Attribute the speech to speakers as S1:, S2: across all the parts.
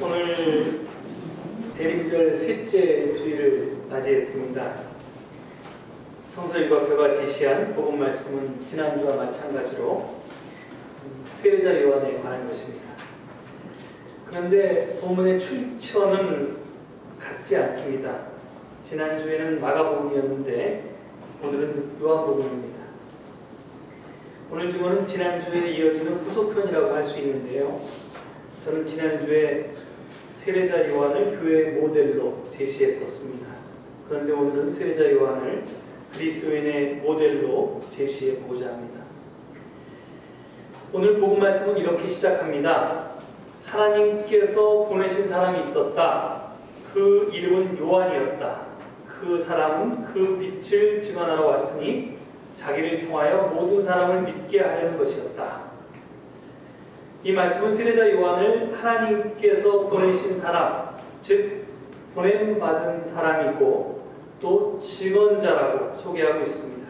S1: 오늘 대림절 셋째 주일을 맞이했습니다. 성서일과표가 제시한 복음 말씀은 지난주와 마찬가지로 세례자 요한에 관한 것입니다. 그런데 본문의 출처는 같지 않습니다. 지난주에는 마가복음이었는데 오늘은 요한복음입니다. 오늘 증거는 지난주에 이어지는 후속편이라고 할 수 있는데요. 저는 지난주에 세례자 요한을 교회의 모델로 제시했었습니다. 그런데 오늘은 세례자 요한을 그리스도인의 모델로 제시해보고자 합니다. 오늘 복음 말씀은 이렇게 시작합니다. 하나님께서 보내신 사람이 있었다. 그 이름은 요한이었다. 그 사람은 그 빛을 증언하러 왔으니 자기를 통하여 모든 사람을 믿게 하려는 것이었다. 이 말씀은 세례자 요한을 하나님께서 보내신 사람, 즉 보냄받은 사람이고 또 증언자라고 소개하고 있습니다.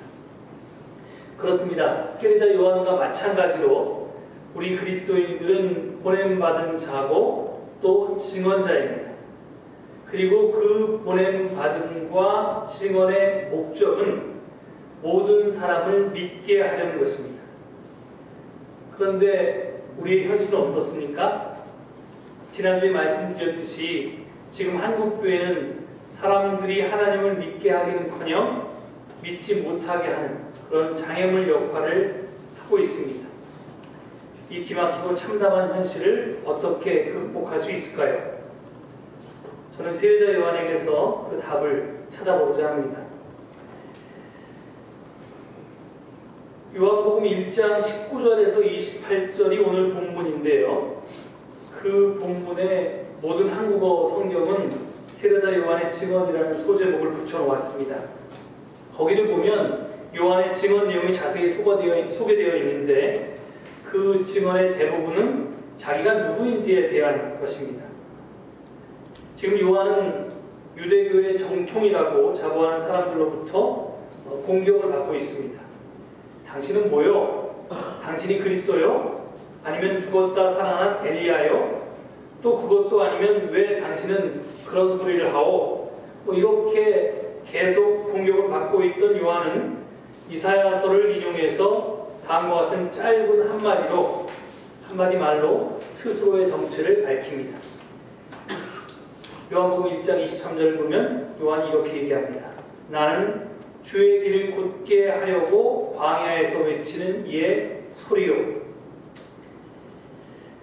S1: 그렇습니다. 세례자 요한과 마찬가지로 우리 그리스도인들은 보냄받은 자고 또 증언자입니다. 그리고 그 보냄받음과 증언의 목적은 모든 사람을 믿게 하려는 것입니다. 그런데 우리의 현실은 어떻습니까? 지난주에 말씀드렸듯이 지금 한국교회는 사람들이 하나님을 믿게 하기는커녕 믿지 못하게 하는 그런 장애물 역할을 하고 있습니다. 이 기막히고 참담한 현실을 어떻게 극복할 수 있을까요? 저는 세례자 요한에게서 그 답을 찾아보고자 합니다. 요한복음 1장 19절에서 28절이 오늘 본문인데요. 그 본문에 모든 한국어 성경은 세례자 요한의 증언이라는 소제목을 붙여놓았습니다. 거기를 보면 요한의 증언 내용이 자세히 소개되어 있는데 그 증언의 대부분은 자기가 누구인지에 대한 것입니다. 지금 요한은 유대교의 정통이라고 자부하는 사람들로부터 공격을 받고 있습니다. 당신은 뭐요? 당신이 그리스도요? 아니면 죽었다 살아난 엘리야요? 또 그것도 아니면 왜 당신은 그런 소리를 하오? 이렇게 계속 공격을 받고 있던 요한은 이사야서를 인용해서 다음과 같은 짧은 한마디 말로 스스로의 정체를 밝힙니다. 요한복음 1장 23절을 보면 요한이 이렇게 얘기합니다. 나는 주의 길을 곧게 하려고 광야에서 외치는 이의 소리요.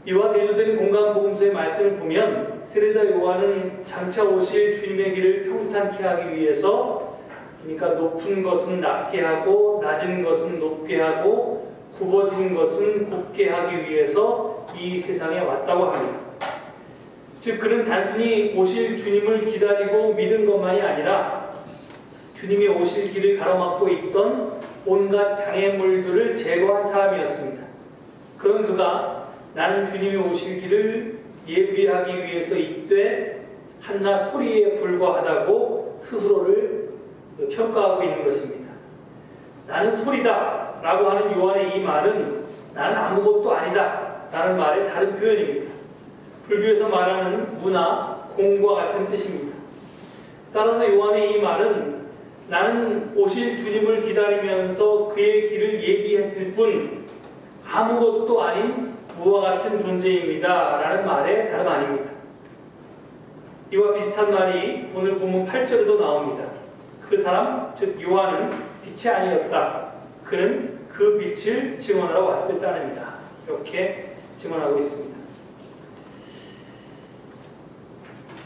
S1: 이와 대조되는 공간복음서의 말씀을 보면 세례자 요한은 장차 오실 주님의 길을 평탄케 하기 위해서, 그러니까 높은 것은 낮게 하고 낮은 것은 높게 하고 굽어진 것은 곱게 하기 위해서 이 세상에 왔다고 합니다. 즉 그는 단순히 오실 주님을 기다리고 믿은 것만이 아니라 주님이 오실 길을 가로막고 있던 온갖 장애물들을 제거한 사람이었습니다. 그런 그가 나는 주님이 오실 길을 예비하기 위해서 이때 한낱 소리에 불과하다고 스스로를 평가하고 있는 것입니다. 나는 소리다 라고 하는 요한의 이 말은 나는 아무것도 아니다 라는 말의 다른 표현입니다. 불교에서 말하는 무나, 공과 같은 뜻입니다. 따라서 요한의 이 말은 나는 오실 주님을 기다리면서 그의 길을 예비했을 뿐 아무것도 아닌 무와 같은 존재입니다 라는 말의 다름 아닙니다. 이와 비슷한 말이 오늘 본문 8절에도 나옵니다. 그 사람, 즉 요한은 빛이 아니었다. 그는 그 빛을 증언하러 왔을 따름이다. 이렇게 증언하고 있습니다.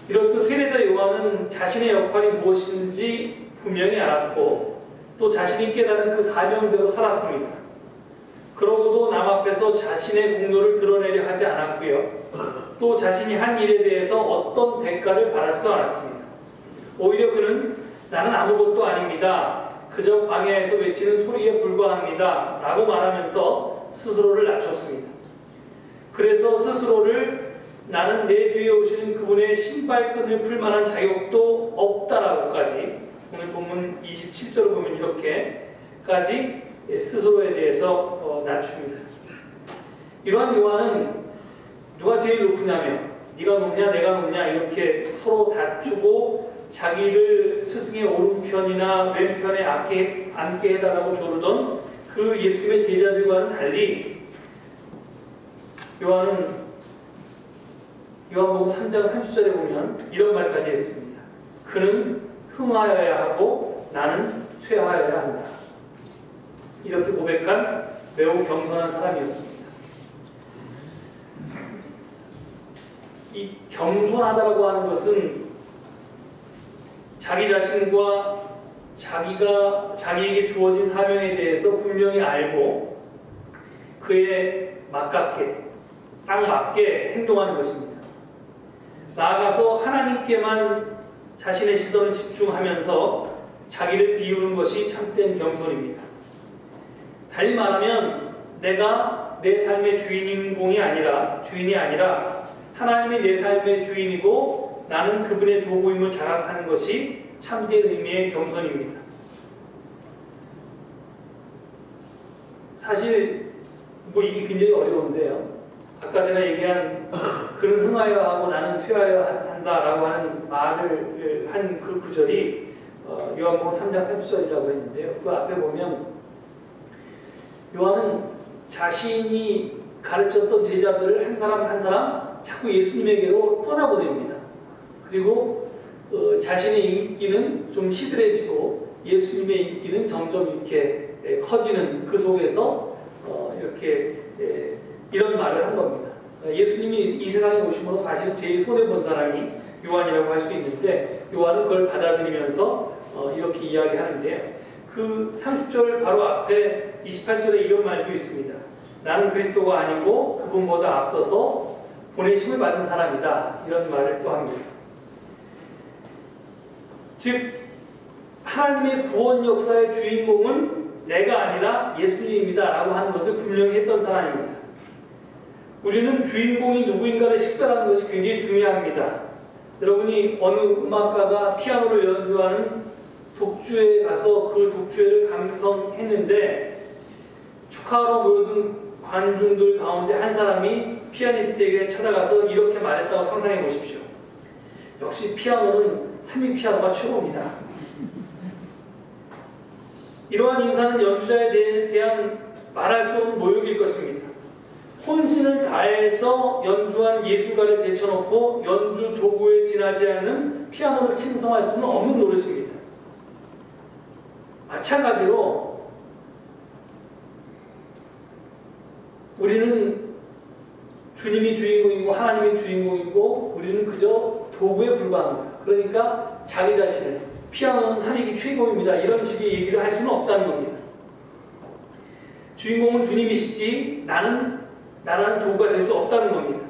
S1: 이렇듯 세례자 요한은 자신의 역할이 무엇인지 분명히 알았고 또 자신이 깨달은 그 사명대로 살았습니다. 그러고도 남 앞에서 자신의 공로를 드러내려 하지 않았고요. 또 자신이 한 일에 대해서 어떤 대가를 바라지도 않았습니다. 오히려 그는 나는 아무것도 아닙니다. 그저 광야에서 외치는 소리에 불과합니다. 라고 말하면서 스스로를 낮췄습니다. 그래서 스스로를 나는 내 뒤에 오시는 그분의 신발끈을 풀 만한 자격도 없다라고까지 오늘 본문 27절을 보면 이렇게까지 스스로에 대해서 낮춥니다. 이러한 요한은 누가 제일 높으냐면 네가 높냐 내가 높냐 이렇게 서로 다투고 자기를 스승의 오른편이나 왼편에 앉게 해달라고 조르던 그 예수님의 제자들과는 달리 요한복음 3장 30절에 보면 이런 말까지 했습니다. 그는 흥하여야 하고 나는 쇠하여야 한다. 이렇게 고백한 매우 겸손한 사람이었습니다. 이 겸손하다고 하는 것은 자기 자신과 자기에게 주어진 사명에 대해서 분명히 알고 그에 맞게 딱 맞게 행동하는 것입니다. 나아가서 하나님께만 자신의 시선을 집중하면서 자기를 비우는 것이 참된 겸손입니다. 달리 말하면 내가 내 삶의 주인이 아니라 하나님이 내 삶의 주인이고 나는 그분의 도구임을 자각하는 것이 참된 의미의 겸손입니다. 사실 이게 굉장히 어려운데요. 아까 제가 얘기한 그는 흥하여야 하고 나는 쇠하여야 한다라고 하는 말을 한 그 구절이 요한복음 3장 30절이라고 했는데요. 그 앞에 보면 요한은 자신이 가르쳤던 제자들을 한 사람 한 사람 자꾸 예수님에게로 떠나보냅니다. 그리고 자신의 인기는 좀 시들해지고 예수님의 인기는 점점 이렇게 커지는 그 속에서 이렇게 이런 말을 한 겁니다. 예수님이 이 세상에 오심으로 사실 제일 손해본 사람이 요한이라고 할 수 있는데 요한은 그걸 받아들이면서 이렇게 이야기하는데요. 그 30절 바로 앞에 28절에 이런 말도 있습니다. 나는 그리스도가 아니고 그분보다 앞서서 보내심을 받은 사람이다. 이런 말을 또 합니다. 즉 하나님의 구원 역사의 주인공은 내가 아니라 예수님이다 라고 하는 것을 분명히 했던 사람입니다. 우리는 주인공이 누구인가를 식별하는 것이 굉장히 중요합니다. 여러분이 어느 음악가가 피아노를 연주하는 독주회에 가서 그 독주회를 감상했는데 축하하러 모여든 관중들 가운데 한 사람이 피아니스트에게 찾아가서 이렇게 말했다고 상상해 보십시오. 역시 피아노는 3인 피아노가 최고입니다. 이러한 인사는 연주자에 대한 말할 수 없는 모욕일 것입니다. 혼신을 다해서 연주한 예술가를 제쳐놓고 연주 도구에 지나지 않는 피아노를 칭송할 수는 없는 노릇입니다. 마찬가지로 우리는 주님이 주인공이고 하나님이 주인공이고 우리는 그저 도구에 불과합니다. 그러니까 자기 자신을 피아노는 3위기 최고입니다. 이런 식의 얘기를 할 수는 없다는 겁니다. 주인공은 주님이시지 나라는 도구가 될 수 없다는 겁니다.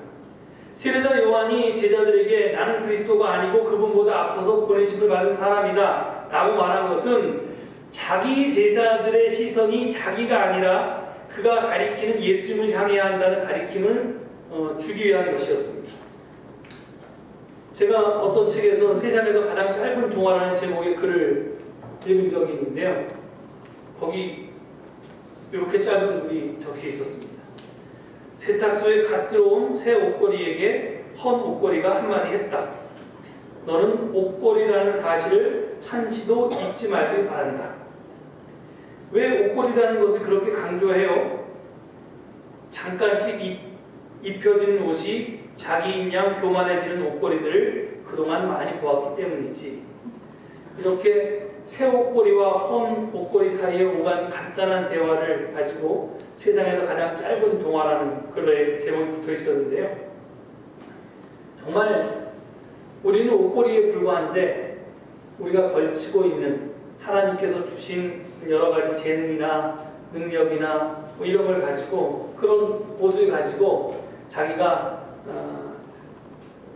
S1: 세례자 요한이 제자들에게 나는 그리스도가 아니고 그분보다 앞서서 보내심을 받은 사람이다 라고 말한 것은 자기 제자들의 시선이 자기가 아니라 그가 가리키는 예수님을 향해야 한다는 가리킴을 주기 위한 것이었습니다. 제가 어떤 책에서 세상에서 가장 짧은 동화라는 제목의 글을 읽은 적이 있는데요. 거기 이렇게 짧은 글이 적혀 있었습니다. 세탁소에 갓 들어온 새 옷걸이에게 헌 옷걸이가 한마디 했다. 너는 옷걸이라는 사실을 한시도 잊지 말길 바란다. 왜 옷걸이라는 것을 그렇게 강조해요? 잠깐씩 입혀지는 옷이 자기인 양 교만해지는 옷걸이들을 그동안 많이 보았기 때문이지. 이렇게 새 옷걸이와 헌 옷걸이 사이에 오간 간단한 대화를 가지고 세상에서 가장 짧은 동화라는 글의 제목이 붙어 있었는데요. 정말 우리는 옷걸이에 불과한데 우리가 걸치고 있는 하나님께서 주신 여러 가지 재능이나 능력이나 이런 걸 가지고 그런 옷을 가지고 자기가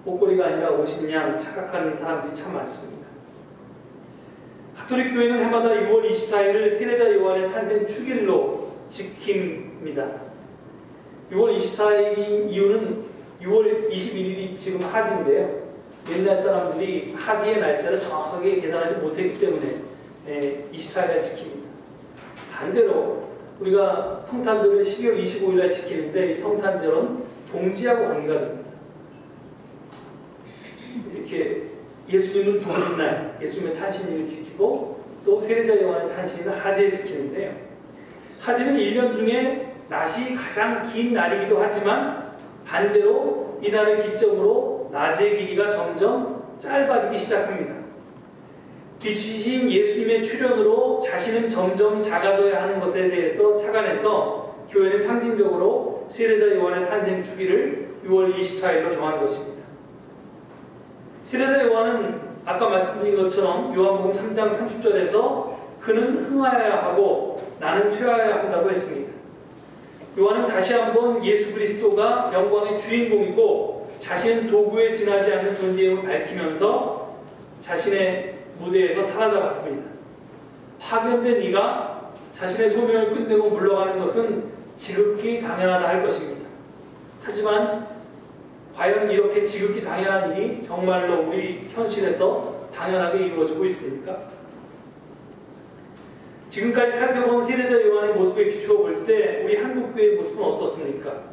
S1: 옷걸이가 아니라 옷인 양 착각하는 사람들이 참 많습니다. 가톨릭 교회는 해마다 6월 24일을 세례자 요한의 탄생 축일로 지킵니다. 6월 24일인 이유는 6월 21일이 지금 하지인데요. 옛날 사람들이 하지의 날짜를 정확하게 계산하지 못했기 때문에 24일날 지킵니다. 반대로 우리가 성탄절을 12월 25일날 지키는데 이 성탄절은 동지하고 관계가 됩니다. 이렇게 예수님을 돕는 날, 예수님의 탄신일을 지키고 또 세례자 요한의 탄신일은 하제를 지키는데요. 하제는 1년 중에 낮이 가장 긴 날이기도 하지만 반대로 이날을 기점으로 낮의 길이가 점점 짧아지기 시작합니다. 빛이신 예수님의 출현으로 자신은 점점 작아져야 하는 것에 대해서 착안해서 교회는 상징적으로 세례자 요한의 탄생 주기를 6월 24일로 정한 것입니다. 세례자 요한은 아까 말씀드린 것처럼 요한복음 3장 30절에서 그는 흥하여야 하고 나는 쇠하여야 한다고 했습니다. 요한은 다시 한번 예수 그리스도가 영광의 주인공이고 자신은 도구에 지나지 않는 존재임을 밝히면서 자신의 무대에서 사라져갔습니다. 파견된 이가 자신의 소명을 끝내고 물러가는 것은 지극히 당연하다 할 것입니다. 하지만 과연 이렇게 지극히 당연한 일이 정말로 우리 현실에서 당연하게 이루어지고 있습니까? 지금까지 살펴본 세례자 요한의 모습에 비추어 볼 때 우리 한국교회의 모습은 어떻습니까?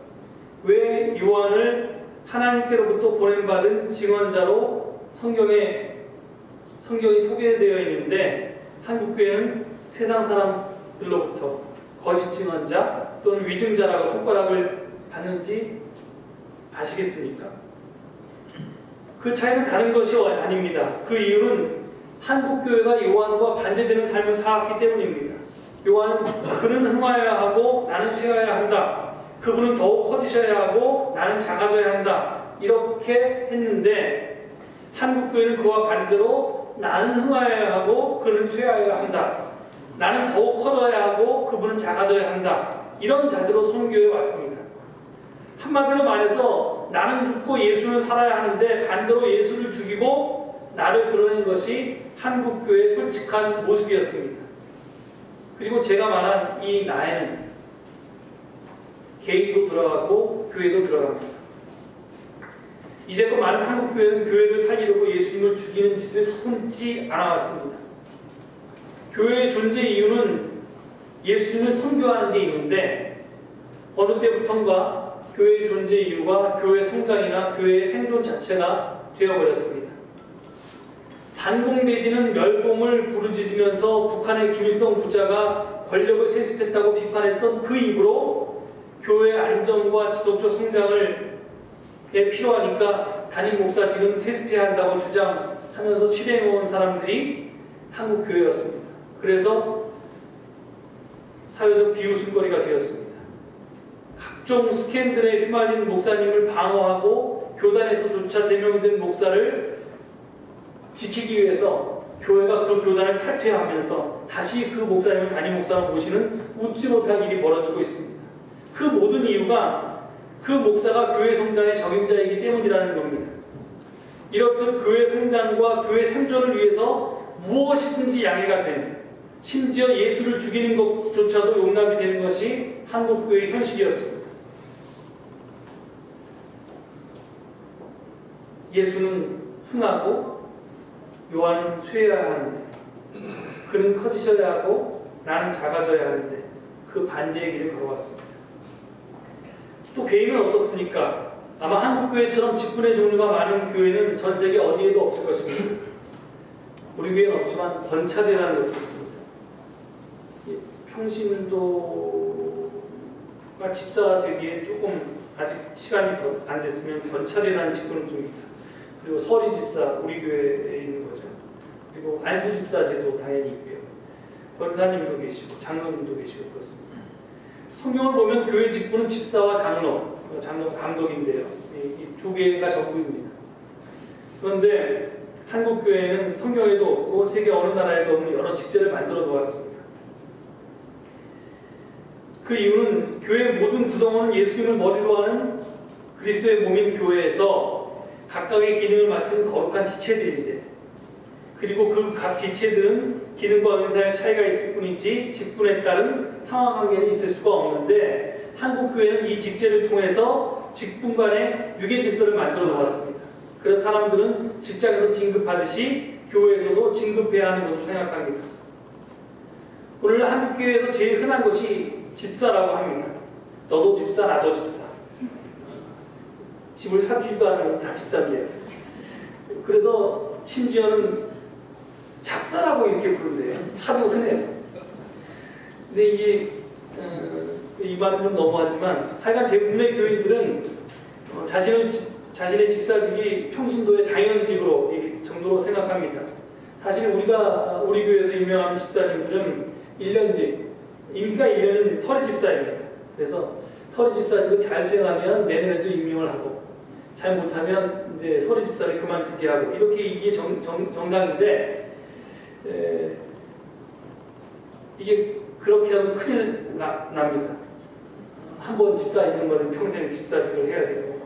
S1: 왜 요한을 하나님께로부터 보냄받은 증언자로 성경이 소개되어 있는데 한국교회는 세상 사람들로부터 거짓 증언자 또는 위증자라고 손가락을 받는지 아시겠습니까? 그 차이는 다른 것이 아닙니다. 그 이유는 한국교회가 요한과 반대되는 삶을 살았기 때문입니다. 요한은 그는 흥하여야 하고 나는 쇠하여야 한다. 그분은 더욱 커지셔야 하고 나는 작아져야 한다. 이렇게 했는데 한국교회는 그와 반대로 나는 흥하여야 하고 그는 쇠하여야 한다. 나는 더욱 커져야 하고 그분은 작아져야 한다. 이런 자세로 선교에 왔습니다. 한마디로 말해서 나는 죽고 예수는 살아야 하는데 반대로 예수를 죽이고 나를 드러낸 것이 한국교회의 솔직한 모습이었습니다. 그리고 제가 말한 이 나에는 개인도 들어가고 교회도 들어갑니다. 이제껏 많은 한국교회는 교회를 살리려고 예수님을 죽이는 짓을 서슴지 않아왔습니다. 교회의 존재 이유는 예수님을 선교하는 데 있는데 어느 때부턴가 교회의 존재 이유가 교회 성장이나 교회의 생존 자체가 되어버렸습니다. 반공대지는 멸공을 부르짖으면서 북한의 김일성 부자가 권력을 세습했다고 비판했던 그 입으로 교회의 안정과 지속적 성장을 필요하니까 담임 목사 지금 세습해야 한다고 주장하면서 실행해온 사람들이 한국 교회였습니다. 그래서 사회적 비웃음거리가 되었습니다. 각종 스캔들에 휘말린 목사님을 방어하고 교단에서조차 제명된 목사를 지키기 위해서 교회가 그 교단을 탈퇴하면서 다시 그 목사님을 담임 목사로 모시는 웃지 못할 일이 벌어지고 있습니다. 그 모든 이유가 그 목사가 교회 성장의 적임자이기 때문이라는 겁니다. 이렇듯 교회 성장과 교회 생존을 위해서 무엇이든지 양해가 되는, 심지어 예수를 죽이는 것조차도 용납이 되는 것이 한국교회의 현실이었습니다. 예수는 흥하고 요한은 쇠해야 하는데, 그는 커지셔야 하고 나는 작아져야 하는데 그 반대의 길을 걸어왔습니다. 또 교회는 어떻습니까? 아마 한국교회처럼 직분의 종류가 많은 교회는 전 세계 어디에도 없을 것입니다. 우리 교회는 없지만 번찰이라는 것도 있습니다. 평신도가 집사가 되기에 조금 아직 시간이 더 안 됐으면 번찰이라는 직분을 줍니다. 그리고 서리 집사, 우리 교회에 있는 거죠. 그리고 안수 집사제도 당연히 있고요. 권사님도 계시고 장로님도 계시고 그렇습니다. 성경을 보면 교회 직분은 집사와 장로가 감독인데요. 이 두 개가 전부입니다. 그런데 한국 교회는 성경에도 없고 세계 어느 나라에도 없는 여러 직제를 만들어 놓았습니다. 그 이유는 교회의 모든 구성원은 예수님을 머리로 하는 그리스도의 몸인 교회에서 각각의 기능을 맡은 거룩한 지체들인데, 그리고 그 각 지체들은 기능과 은사의 차이가 있을 뿐이지 직분에 따른 상하 관계는 있을 수가 없는데, 한국교회는 이 직제를 통해서 직분 간의 유계 질서를 만들어 놓았습니다. 그래서 사람들은 직장에서 진급하듯이 교회에서도 진급해야 하는 것으로 생각합니다. 오늘 한국교회에서 제일 흔한 것이 집사라고 합니다. 너도 집사, 나도 집사. 집을 사주지도 않으면 다 집사인데요. 그래서 심지어는 잡사라고 이렇게 부른대요. 하도 흔해서. 근데 이게 이 말은 좀 너무하지만 하여간 대부분의 교인들은 자신의 집사직이 평신도의 당연직으로 이 정도로 생각합니다. 사실 우리 교회에서 임명하는 집사님들은 1년직, 임기가 1년은 서리 집사입니다. 그래서 서리 집사직을 잘 수행하면 내년에도 임명을 하고, 잘 못하면 이제 서리 집사를 그만두게 하고, 이렇게 이게 정상인데, 이게 그렇게 하면 큰일 납니다. 한 번 집사 있는 거는 평생 집사직을 해야 되고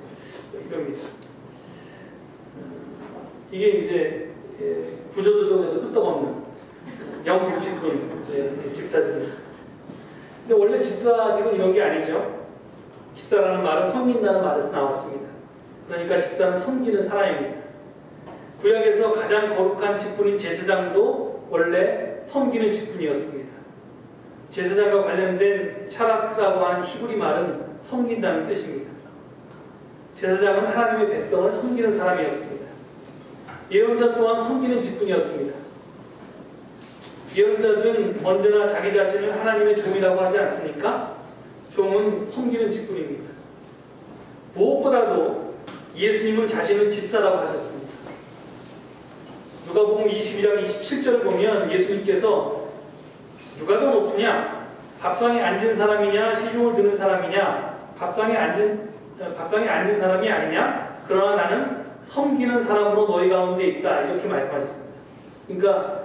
S1: 이럽니다. 이게 이제 구조조정에도 끄떡없는 영국직군 집사직입니다. 근데 원래 집사직은 이런 게 아니죠. 집사라는 말은 섬긴다는 말에서 나왔습니다. 그러니까 집사는 섬기는 사람입니다. 구약에서 가장 거룩한 직분인 제사장도 원래 섬기는 직분이었습니다. 제사장과 관련된 샤라트라고 하는 히브리 말은 섬긴다는 뜻입니다. 제사장은 하나님의 백성을 섬기는 사람이었습니다. 예언자 또한 섬기는 직분이었습니다. 예언자들은 언제나 자기 자신을 하나님의 종이라고 하지 않습니까? 종은 섬기는 직분입니다. 무엇보다도 예수님은 자신을 집사라고 하셨습니다. 누가복음 22장 27절을 보면 예수님께서 누가 더 높으냐? 밥상에 앉은 사람이냐? 시중을 드는 사람이냐? 밥상에 앉은 사람이 아니냐? 그러나 나는 섬기는 사람으로 너희 가운데 있다. 이렇게 말씀하셨습니다. 그러니까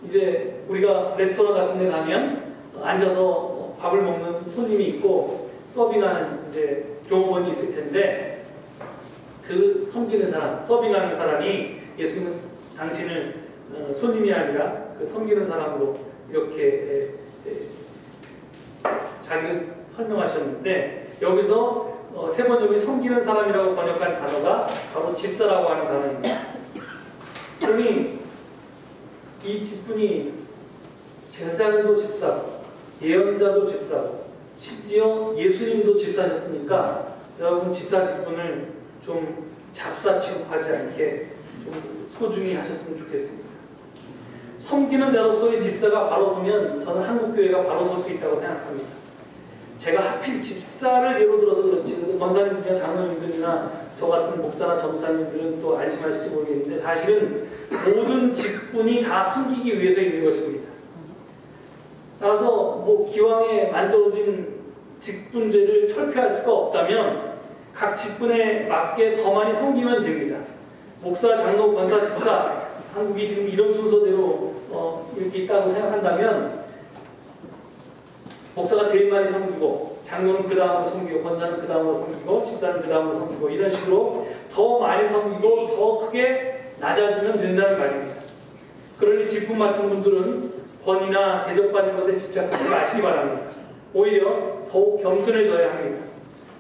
S1: 이제 우리가 레스토랑 같은 데 가면 앉아서 밥을 먹는 손님이 있고 서빙하는 이제 종업원이 있을 텐데, 그 섬기는 사람, 서빙하는 사람이 예수님은 당신을 손님이 아니라 그 섬기는 사람으로 이렇게 자기를 설명하셨는데, 여기서 세 번 여기 섬기는 사람이라고 번역한 단어가 바로 집사라고 하는 단어입니다. 그러니 이 직분이 제사장도 집사고 예언자도 집사고 심지어 예수님도 집사셨으니까 여러분 집사 직분을 좀 잡사 취급하지 않게 좀 소중히 하셨으면 좋겠습니다. 섬기는 자로서의 집사가 바로 서면 저는 한국교회가 바로 설 수 있다고 생각합니다. 제가 하필 집사를 예로 들어서 그렇지, 권사님들이나 장로님들이나 저 같은 목사나 전사님들은 또 안심하실지 모르겠는데, 사실은 모든 직분이 다 섬기기 위해서 있는 것입니다. 따라서 뭐 기왕에 만들어진 직분제를 철폐할 수가 없다면 각 직분에 맞게 더 많이 섬기면 됩니다. 목사, 장로, 권사, 집사, 한국이 지금 이런 순서대로 이렇게 있다고 생각한다면 목사가 제일 많이 섬기고, 장로는 그 다음으로 섬기고, 권사는 그 다음으로 섬기고, 집사는 그 다음으로 섬기고, 이런 식으로 더 많이 섬기고 더 크게 낮아지면 된다는 말입니다. 그러니 직분 맡은 분들은 권위나 대접받는 것에 집착하지 마시기 바랍니다. 오히려 더욱 겸손해져야 합니다.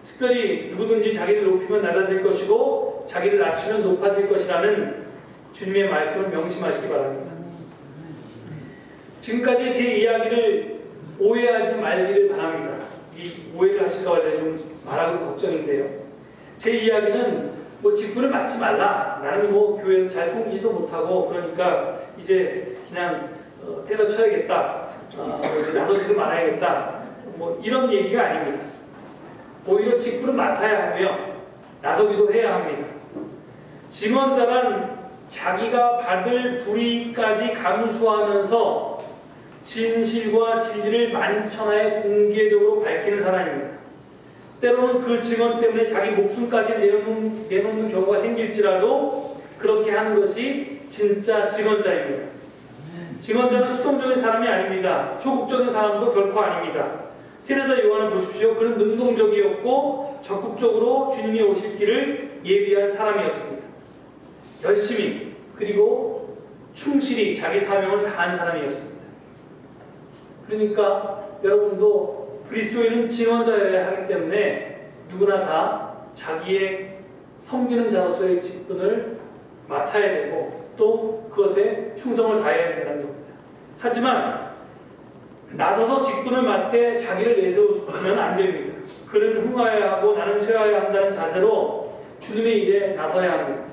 S1: 특별히 누구든지 자기를 높이면 낮아질 것이고 자기를 낮추면 높아질 것이라는 주님의 말씀을 명심하시기 바랍니다. 지금까지 제 이야기를 오해하지 말기를 바랍니다. 이 오해를 하실까 봐 제가 좀 말하고 걱정인데요. 제 이야기는 뭐 직분을 맡지 말라, 나는 뭐 교회에서 잘 섬기지도 못하고 그러니까 이제 그냥 때려쳐야겠다, 나서지도 말아야겠다, 뭐 이런 얘기가 아닙니다. 오히려 직분을 맡아야 하고요, 나서기도 해야 합니다. 증언자란 자기가 받을 불이익까지 감수하면서 진실과 진리를 만천하에 공개적으로 밝히는 사람입니다. 때로는 그 증언 때문에 자기 목숨까지 내놓는 경우가 생길지라도 그렇게 하는 것이 진짜 증언자입니다. 증언자는 수동적인 사람이 아닙니다. 소극적인 사람도 결코 아닙니다. 세례자 요한을 보십시오. 그는 능동적이었고 적극적으로 주님이 오실 길을 예비한 사람이었습니다. 열심히 그리고 충실히 자기 사명을 다한 사람이었습니다. 그러니까 여러분도 그리스도인은 증언자여야 하기 때문에 누구나 다 자기의 섬기는 자로서의 직분을 맡아야 되고 또 그것에 충성을 다해야 된다는 겁니다. 하지만 나서서 직분을 맡되 자기를 내세우면 안 됩니다. 그는 흥하여야 하고 나는 쇠하여야 한다는 자세로 주님의 일에 나서야 합니다.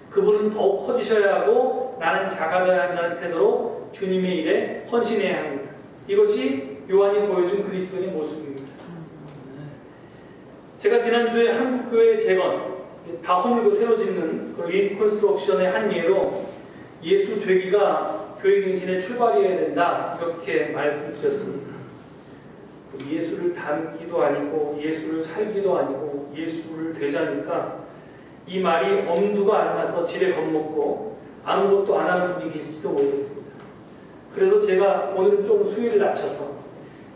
S1: 그분은 더욱 커지셔야 하고 나는 작아져야 한다는 태도로 주님의 일에 헌신해야 합니다. 이것이 요한이 보여준 그리스도인의 모습입니다. 제가 지난주에 한국교회 재건, 다 허물고 새로 짓는 그 리컨스트럭션의 한 예로 예수 되기가 교회갱신의 출발이어야 된다, 이렇게 말씀드렸습니다. 예수를 닮기도 아니고 예수를 살기도 아니고 예수를 되자니까 이 말이 엄두가 안 나서 지레 겁먹고 아무것도 안 하는 분이 계실지도 모르겠습니다. 그래서 제가 오늘은 좀 수위를 낮춰서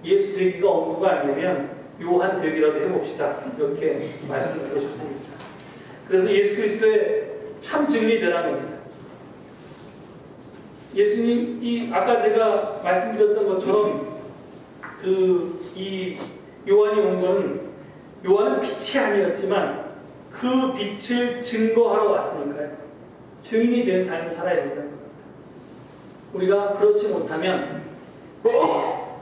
S1: 예수 되기가 엄두가 안 나면 요한 되기라도 해봅시다, 이렇게 말씀드리고 싶습니다. 그래서 예수 그리스도의 참 진리대라는 겁니다. 예수님, 아까 제가 말씀드렸던 것처럼 이 요한이 온 건, 요한은 빛이 아니었지만 그 빛을 증거하러 왔으니까요. 증인이 된 삶을 살아야 된다는 겁니다. 우리가 그렇지 못하면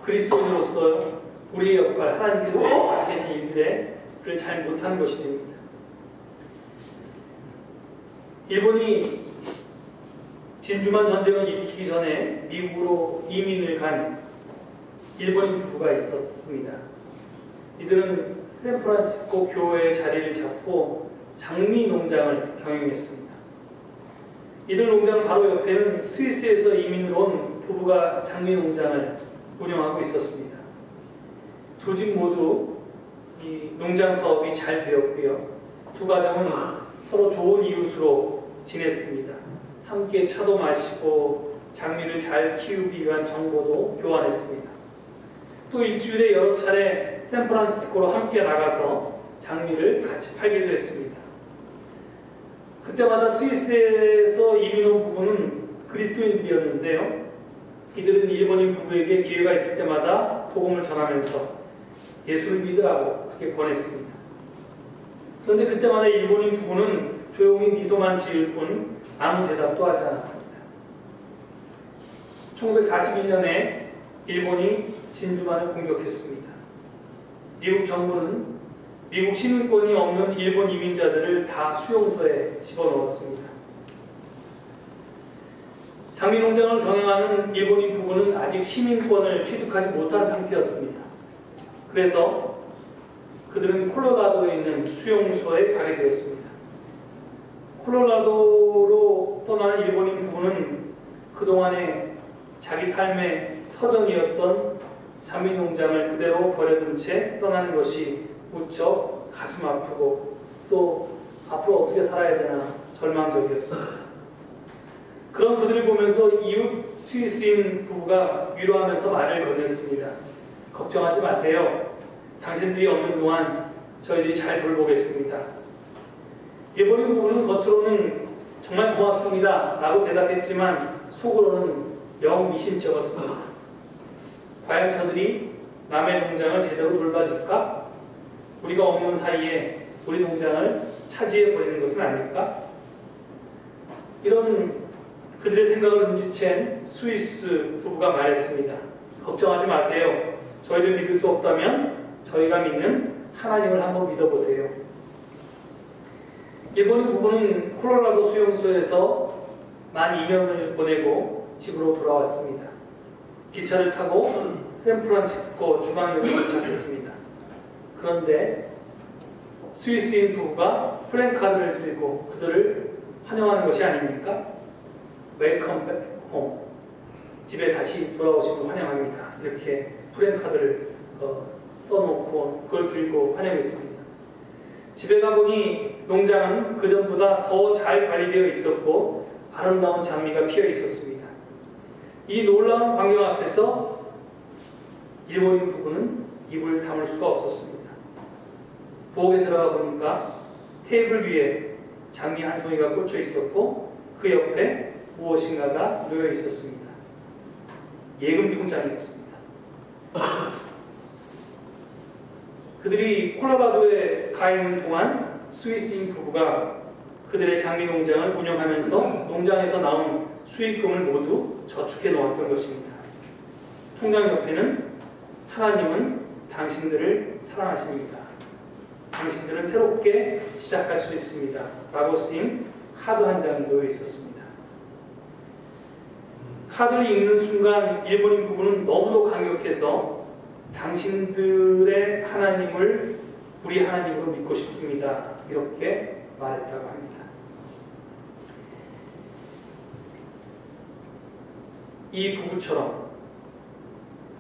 S1: 그리스도인으로서 우리의 역할, 하나님께서 맡기는 일들을 잘 못하는 것이 됩니다. 일본이 진주만 전쟁을 일으키기 전에 미국으로 이민을 간 일본인 부부가 있었습니다. 이들은 샌프란시스코 교회에 자리를 잡고 장미 농장을 경영했습니다. 이들 농장 바로 옆에는 스위스에서 이민을 온 부부가 장미 농장을 운영하고 있었습니다. 두 집 모두 이 농장 사업이 잘 되었고요. 두 가정은 서로 좋은 이웃으로 지냈습니다. 함께 차도 마시고 장미를 잘 키우기 위한 정보도 교환했습니다. 또 일주일에 여러 차례 샌프란시스코로 함께 나가서 장미를 같이 팔기도 했습니다. 그때마다 스위스에서 이민 온 부부는 그리스도인들이었는데요. 이들은 일본인 부부에게 기회가 있을 때마다 복음을 전하면서 예수를 믿으라고 그렇게 권했습니다. 그런데 그때마다 일본인 부부는 조용히 미소만 지을 뿐 아무 대답도 하지 않았습니다. 1941년에 일본이 진주만을 공격했습니다. 미국 정부는 미국 시민권이 없는 일본 이민자들을 다 수용소에 집어넣었습니다. 장미 농장을 경영하는 일본인 부부는 아직 시민권을 취득하지 못한 상태였습니다. 그래서 그들은 콜로라도에 있는 수용소에 가게 되었습니다. 콜로라도로 떠나는 일본인 부부는 그동안에 자기 삶의 터전이었던 장미 농장을 그대로 버려둔 채 떠나는 것이 무척 가슴 아프고 또 앞으로 어떻게 살아야 되나 절망적이었습니다. 그런 그들을 보면서 이웃 스위스인 부부가 위로하면서 말을 건넸습니다. 걱정하지 마세요. 당신들이 없는 동안 저희들이 잘 돌보겠습니다. 일본인 부부는 겉으로는 정말 고맙습니다 라고 대답했지만 속으로는 영 미심쩍었습니다. 과연 저들이 남의 농장을 제대로 돌봐줄까? 우리가 없는 사이에 우리 농장을 차지해버리는 것은 아닐까? 이런 그들의 생각을 눈치챈 스위스 부부가 말했습니다. 걱정하지 마세요. 저희를 믿을 수 없다면 저희가 믿는 하나님을 한번 믿어보세요. 일본인 부부는 콜로라도 수용소에서 만 2년을 보내고 집으로 돌아왔습니다. 기차를 타고 샌프란시스코 중앙역에 도착했습니다. 그런데 스위스인 부부가 플랜카드를 들고 그들을 환영하는 것이 아닙니까? 웰컴 백 홈, 집에 다시 돌아오시면 환영합니다. 이렇게 플랜카드를 써놓고 그걸 들고 환영했습니다. 집에 가보니 농장은 그전보다 더 잘 관리되어 있었고 아름다운 장미가 피어 있었습니다. 이 놀라운 광경 앞에서 일본인 부부는 입을 다물 수가 없었습니다. 부엌에 들어가 보니까 테이블 위에 장미 한 송이가 꽂혀 있었고 그 옆에 무엇인가가 놓여 있었습니다. 예금 통장이었습니다. 그들이 콜로라도에 가 있는 동안 스위스인 부부가 그들의 장미 농장을 운영하면서 농장에서 나온 수익금을 모두 저축해 놓았던 것입니다. 통장 옆에는 하나님은 당신들을 사랑하십니다. 당신들은 새롭게 시작할 수 있습니다. 라고 쓰인 카드 한 장이 놓여 있었습니다. 카드를 읽는 순간 일본인 부부는 너무도 감격해서 당신들의 하나님을 우리 하나님으로 믿고 싶습니다. 이렇게 말했다고 합니다. 이 부부처럼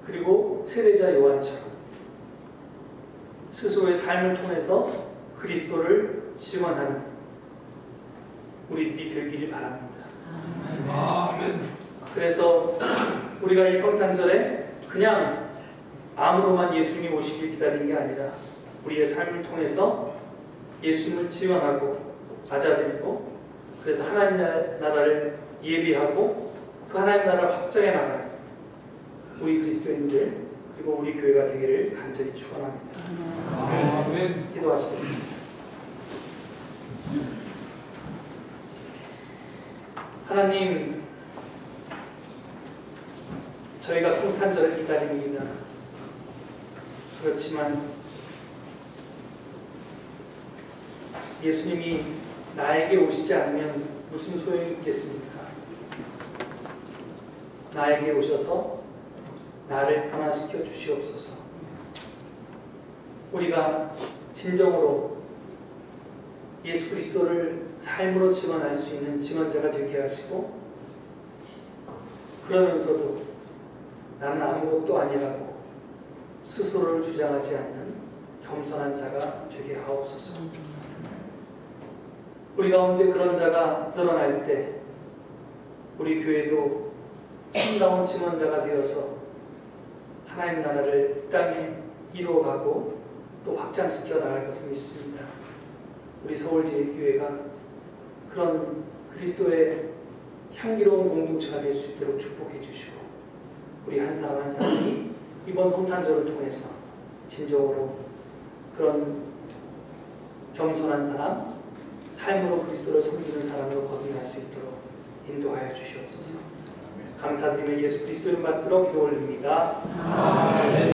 S1: 그리고 세례자 요한처럼 스스로의 삶을 통해서 그리스도를 증언하는 우리들이 되기를 바랍니다.
S2: 아멘.
S1: 그래서 우리가 이 성탄절에 그냥 암으로만 예수님이 오시길 기다리는 게 아니라 우리의 삶을 통해서 예수님을 증언하고 맞아들이고 그래서 하나님 나라를 예비하고 그 하나님 나라를 확장해 나가는 우리 그리스도인들 그리고 우리 교회가 되기를 간절히 축원합니다.
S2: 아멘.
S1: 기도하시겠습니다. 하나님, 저희가 성탄절을 기다립니다. 그렇지만 예수님이 나에게 오시지 않으면 무슨 소용이 있겠습니까? 나에게 오셔서 나를 변화시켜 주시옵소서. 우리가 진정으로 예수 그리스도를 삶으로 증언할 수 있는 증언자가 되게 하시고 그러면서도 나는 아무것도 아니라고 스스로를 주장하지 않는 겸손한 자가 되게 하옵소서. 우리 가운데 그런 자가 늘어날 때 우리 교회도 참다운 증언자가 되어서 하나님 나라를 이 땅에 이루어가고 또 확장시켜 나갈 것을 믿습니다. 우리 서울제일교회가 그런 그리스도의 향기로운 공동체가 될 수 있도록 축복해 주시고 우리 한 사람 한 사람이 이번 성탄절을 통해서 진정으로 그런 겸손한 사람, 삶으로 그리스도를 섬기는 사람으로 거듭날 수 있도록 인도하여 주시옵소서. 감사드리며 예수 그리스도를 받들어 기도 올립니다. 아멘.